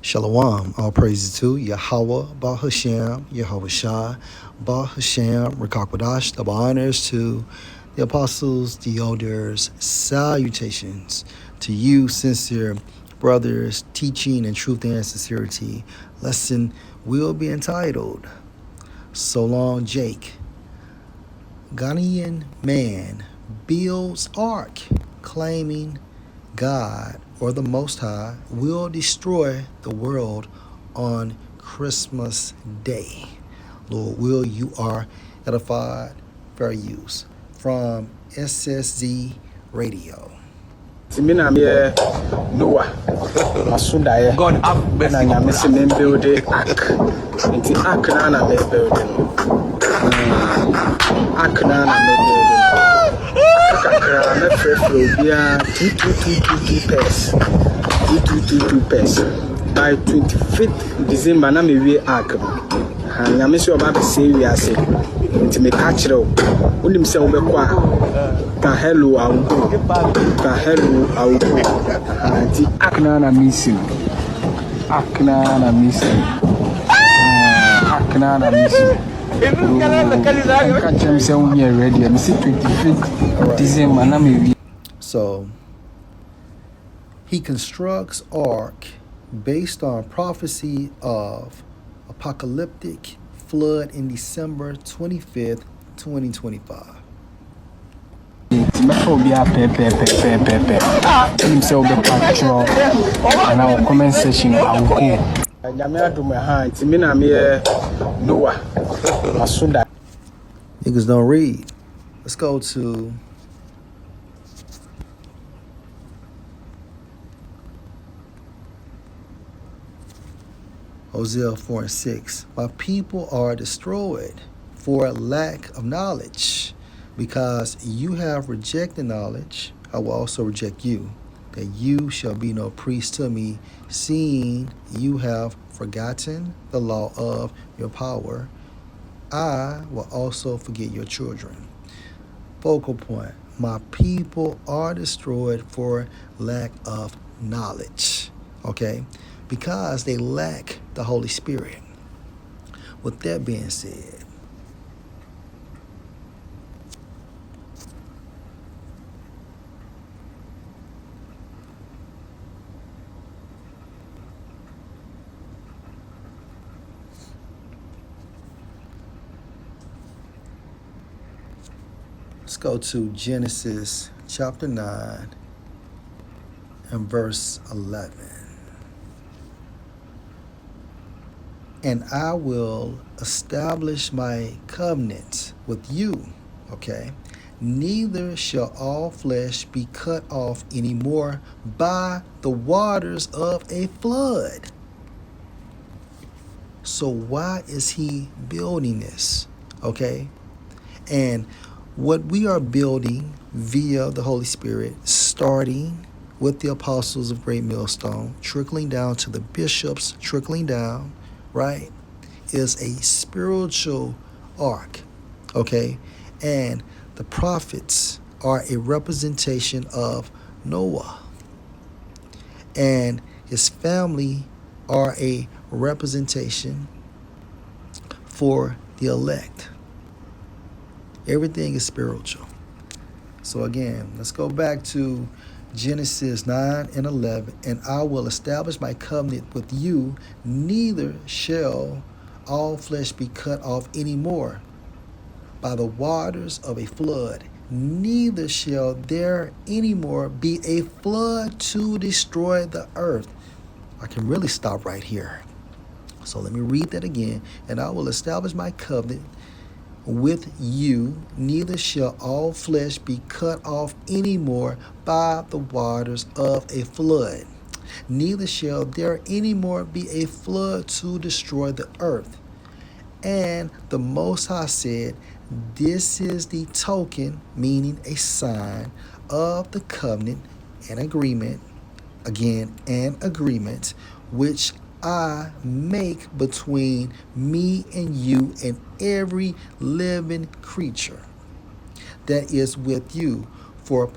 Shalom, all praises to Yahweh, Bahashem, Yahweh Shai, Bahashem, Rakakwadash, double honors to the apostles, the elders, salutations to you, sincere brothers, teaching in truth and sincerity. Lesson will be entitled, So Long Jake. Ghanaian man builds ark, claiming God or the Most High will destroy the world on Christmas Day. Lord, will you are edified, fair use. From SSZ Radio. Simina me Noah Masudaye God have mercy na nyame se me build ark nti ark na me build ark na me build kakra na frefro bia 2222 pairs 2222 pairs by 25th December na me we ark ha nyame se oba be say we ase nti me catch rew unim se wo be kwa ka hello au anti akna na missing ready and see 25th December na me. So he constructs ark based on prophecy of apocalyptic flood in December 25th, 2025. And our comment section I will hear. Niggas don't read. Let's go to Hosea 4:6. My people are destroyed for lack of knowledge. Because you have rejected knowledge, I will also reject you, that you shall be no priest to me, seeing you have forgotten the law of your power. I will also forget your children. Focal point. My people are destroyed for lack of knowledge. Okay? Because they lack the Holy Spirit. With that being said, let's go to Genesis chapter 9 and verse 11. And I will establish my covenant with you, okay? Neither shall all flesh be cut off anymore by the waters of a flood. So why is he building this, okay? And what we are building via the Holy Spirit, starting with the apostles of Great Millstone, trickling down to the bishops, trickling down, right, is a spiritual ark, okay? And the prophets are a representation of Noah. And his family are a representation for the elect. Everything is spiritual. So again, let's go back to Genesis 9 and 11. And I will establish my covenant with you, neither shall all flesh be cut off anymore by the waters of a flood, neither shall there anymore be a flood to destroy the earth. I can really stop right here. So let me read that again. And I will establish my covenant with you, neither shall all flesh be cut off anymore by the waters of a flood, neither shall there anymore be a flood to destroy the earth. And the Most High said, this is the token, meaning a sign of the covenant and agreement, again, an agreement, which I make between me and you and every living creature that is with you for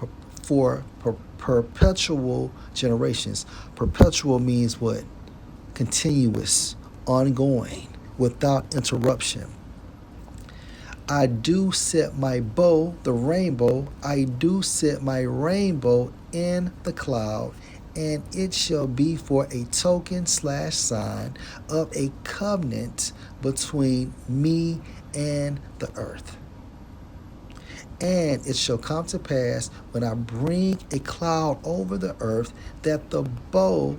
perpetual generations. Perpetual means what? continuous, ongoing, without interruption. I do set my bow, the rainbow, I do set my rainbow in the cloud, and it shall be for a token / sign of a covenant between me and the earth. And it shall come to pass when I bring a cloud over the earth that the bow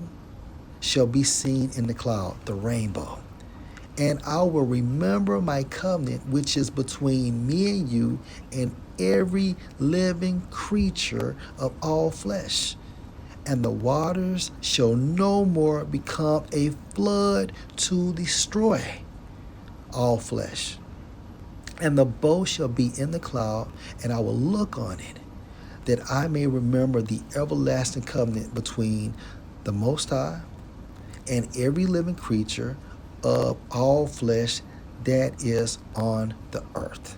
shall be seen in the cloud, the rainbow. And I will remember my covenant which is between me and you and every living creature of all flesh. And the waters shall no more become a flood to destroy all flesh. And the bow shall be in the cloud, and I will look on it, that I may remember the everlasting covenant between the Most High and every living creature of all flesh that is on the earth.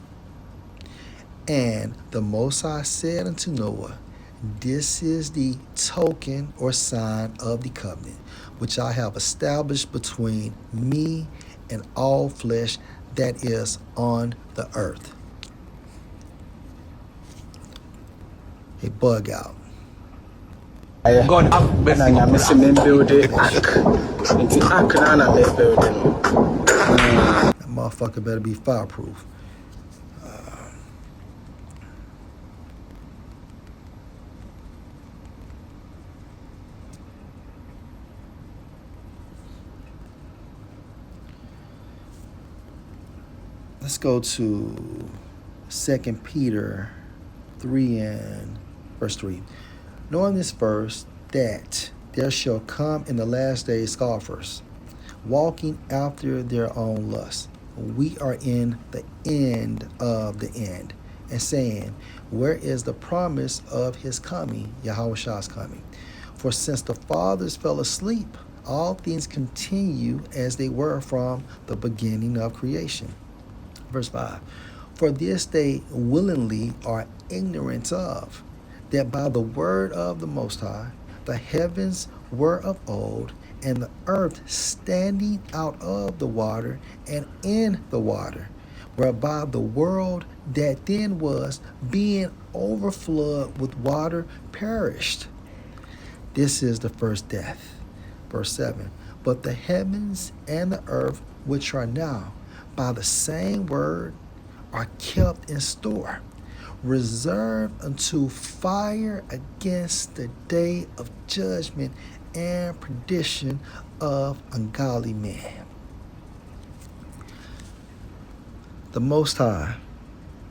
And the Most High said unto Noah, this is the token or sign of the covenant, which I have established between me and all flesh that is on the earth. A bug out. God have mercy. Na nyame se me build ark. Nti ark na me build no. That motherfucker better be fireproof. Let's go to 2 Peter 3 and verse 3. Knowing this first, that there shall come in the last days scoffers, walking after their own lust. We are in the end of the end, and saying, where is the promise of his coming, Yahweh's coming? For since the fathers fell asleep, all things continue as they were from the beginning of creation. Verse 5, for this they willingly are ignorant of, that by the word of the Most High, the heavens were of old, and the earth standing out of the water and in the water, whereby the world that then was, being overflowed with water, perished. This is the first death. Verse 7, but the heavens and the earth, which are now, by the same word, are kept in store, reserved unto fire against the day of judgment and perdition of ungodly men. The Most High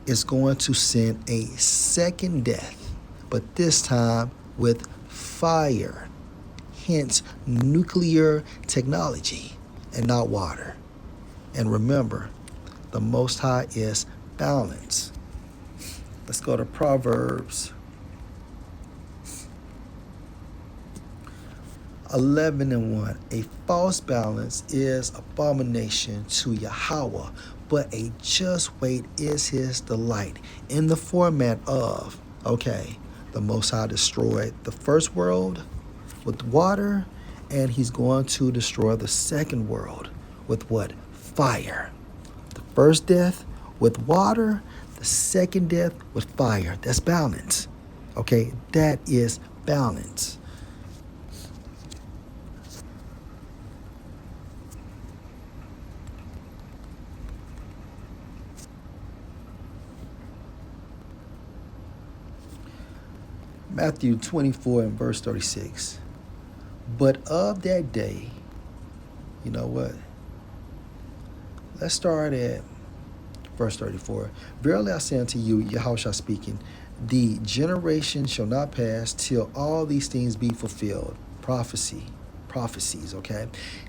is going to send a second death, but this time with fire, hence nuclear technology and not water. And remember, the Most High is balance. Let's go to Proverbs 11 and 1. A false balance is abomination to Yahweh, but a just weight is his delight. In the format of, the Most High destroyed the first world with water, and he's going to destroy the second world with what? Fire. The first death with water, the second death with fire. That's balance. That is balance. Matthew 24 and verse 36. But of that day, you know what? Let's start at verse 34. Verily I say unto you, Yahushua speaking, the generation shall not pass till all these things be fulfilled. Prophecies,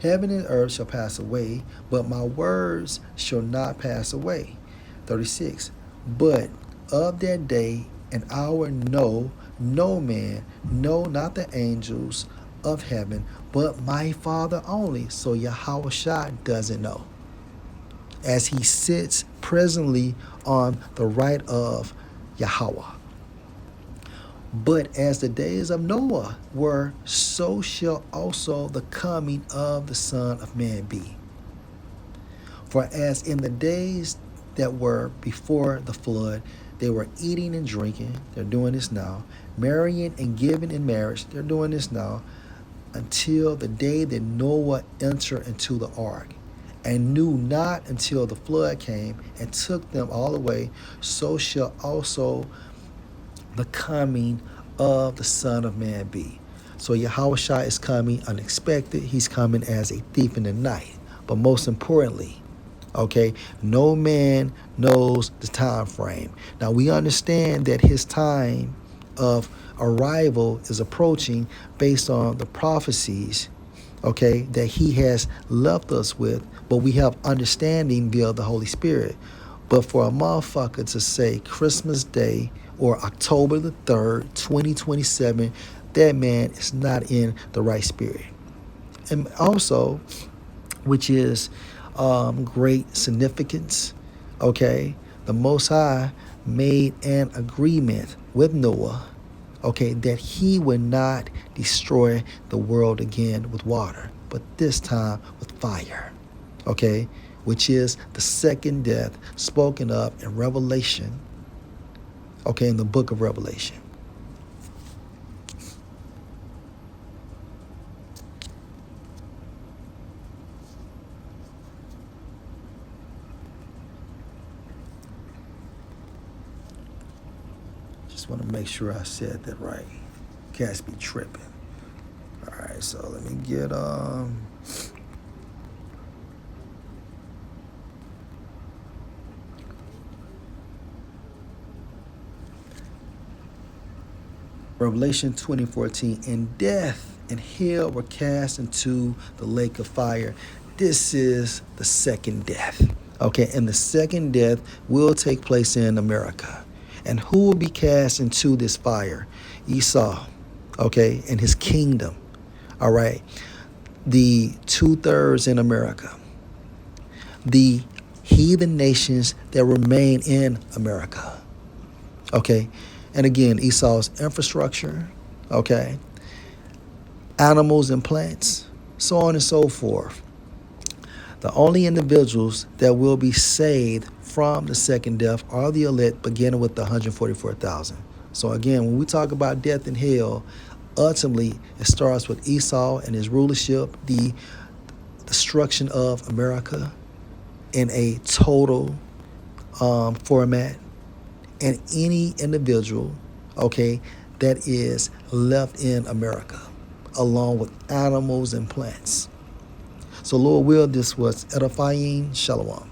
Heaven and earth shall pass away, but my words shall not pass away. 36. But of that day and hour no man, no, not the angels of heaven, but my Father only. So Yahushua doesn't know, as he sits presently on the right of Yahweh. But as the days of Noah were, so shall also the coming of the Son of Man be. For as in the days that were before the flood, they were eating and drinking, they're doing this now, marrying and giving in marriage, they're doing this now, until the day that Noah entered into the ark, and knew not until the flood came and took them all away, so shall also the coming of the Son of Man be. So Yahushua is coming unexpected. He's coming as a thief in the night. But most importantly, okay, no man knows the time frame. Now we understand that his time of arrival is approaching based on the prophecies, okay, that he has left us with, but we have understanding via the Holy Spirit. But for a motherfucker to say Christmas Day or October the 3rd, 2027, that man is not in the right spirit. And also, which is great significance, okay, the Most High made an agreement with Noah, okay, that he would not destroy the world again with water, but this time with fire, okay, which is the second death spoken of in Revelation, okay, in the book of Revelation. Just want to make sure I said that right. Cats be tripping. All right, so let me get Revelation 20:14, and death and hell were cast into the lake of fire. This is the second death. Okay, and the second death will take place in America. And who will be cast into this fire? Esau, okay, and his kingdom. All right. The 2/3 in America. The heathen nations that remain in America. Okay. And again, Esau's infrastructure, okay, animals and plants, so on and so forth. The only individuals that will be saved from the second death are the elect, beginning with the 144,000. So again, when we talk about death and hell, ultimately it starts with Esau and his rulership, the destruction of America in a total format, and any individual, okay, that is left in America, along with animals and plants. So Lord will, this was edifying. Shalom.